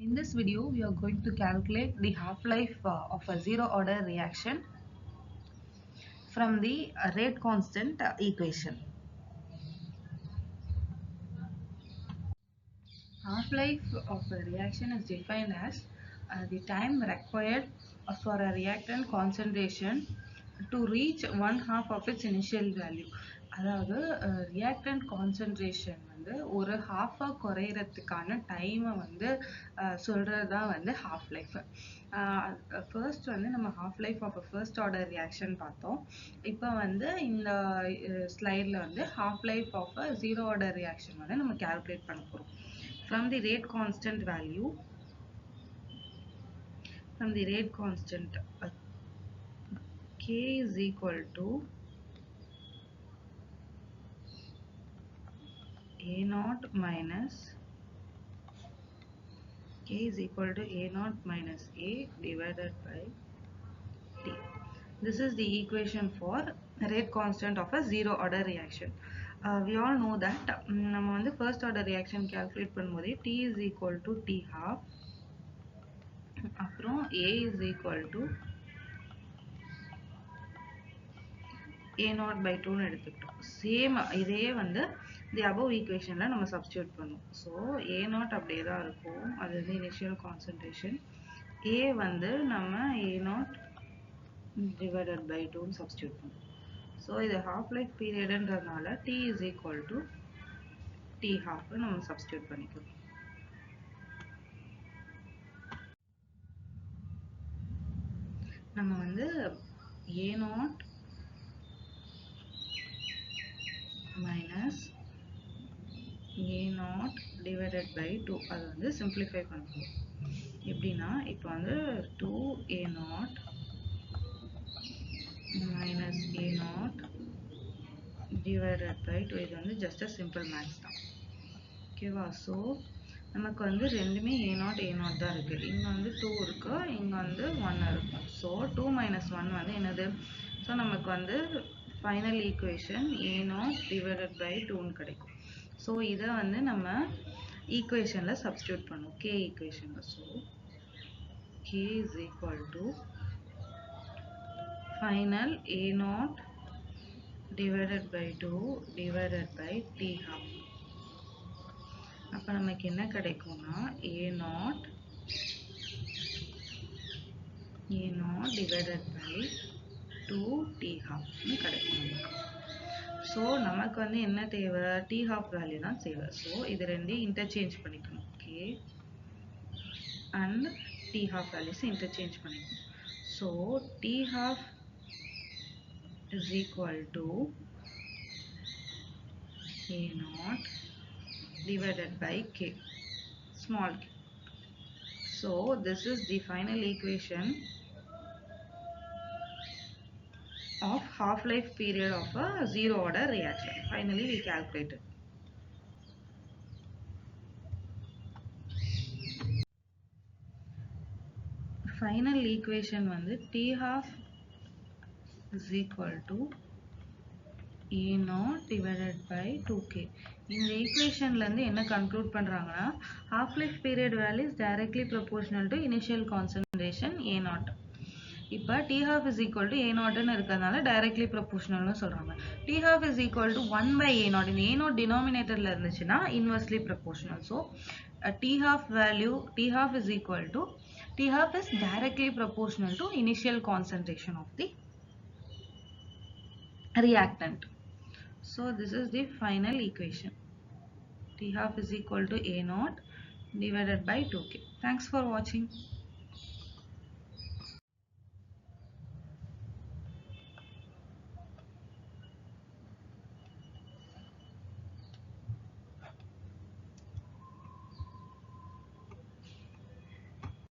In this video, we are going to calculate the half-life of a zero-order reaction from the rate constant equation. Half-life of a reaction is defined as the time required for a reactant concentration to reach one half of its initial value. அதாவது reactant concentration வந்து ஒரு half குறையறதுக்கான டைமை வந்து சொல்றது தான் வந்து half life. First வந்து நம்ம half life of a first order reaction பார்த்தோம். இப்போ வந்து இந்த ஸ்லைட்ல வந்து half life of a zero order reaction வந்து நம்ம calculate பண்ண போறோம். From the rate constant value, K is equal to A naught minus A divided by T. This is the equation for rate constant of a zero order reaction. We all know that நம்ம வந்து first order reaction calculate பண்ணும்போது T is equal to T half அப்புறம் A is equal to A naught by 2 னு எடுத்துக்கிட்டோம். Same இதே வந்து the above equationல நம்ம substitute பண்ணுவோம். So A naught அப்படியே தான் இருக்கும். அது வந்து initial concentration. A வந்து நம்ம A naught divided by 2 னு substitute பண்ணுவோம். So இது half life period ன்றதுனால T is equal to T half நம்ம substitute பண்ணிக்கிறோம். நம்ம வந்து A naught minus A naught divided by 2 அது வந்து simplify பண்ணுவோம். எப்படின்னா இப்போ வந்து 2A naught minus A naught divided by 2 இது வந்து just a simple maths தான். ஓகேவா? ஸோ நமக்கு வந்து ரெண்டுமே A naught தான் இருக்கு. இங்க வந்து 2 இருக்கு, இங்க வந்து 1 இருக்கு. ஸோ 2 minus 1 வந்து என்னது? ஸோ நமக்கு வந்து final equation A naught divided by 2 னு கிடைக்கும். ஸோ இதை வந்து நம்ம ஈக்குவேஷன்ல சப்ஸ்டியூட் பண்ணுவோம், K ஈக்குவேஷன்ல. So K is equal to final A naught divided by 2 divided by T half. அப்போ நமக்கு என்ன கிடைக்கும்னா A naught divided by 2 T half னு கிடைக்கும் நமக்கு. ஸோ நமக்கு வந்து என்ன தேவை? T half வேல்யூ தான் தேவை. ஸோ இது ரெண்டையும் இன்டர்சேஞ்ச் பண்ணிக்கணும். K and T half values interchange பண்ணிக்கணும். So T half is equal to A naught divided by K, small k. So this is the final equation of half-life period of a zero order reaction. Finally we calculated. Final equation வந்து T half is equal to A naught divided by 2K. இந்த equationல இருந்து என்ன conclude பண்றாங்கன்னா half-life period value is directly proportional to initial concentration A naught. இப்போ T half is equal to A naught னு இருக்கிறதுனால directly proportional னு சொல்றாங்க. T half is equal to 1 by A naught. இந்த A naught denominatorல இருந்துச்சுன்னா inversely proportional. So T half is equal to T half is directly proportional to initial concentration of the reactant. So this is the final equation. T half is equal to A naught divided by 2K. Thanks for watching.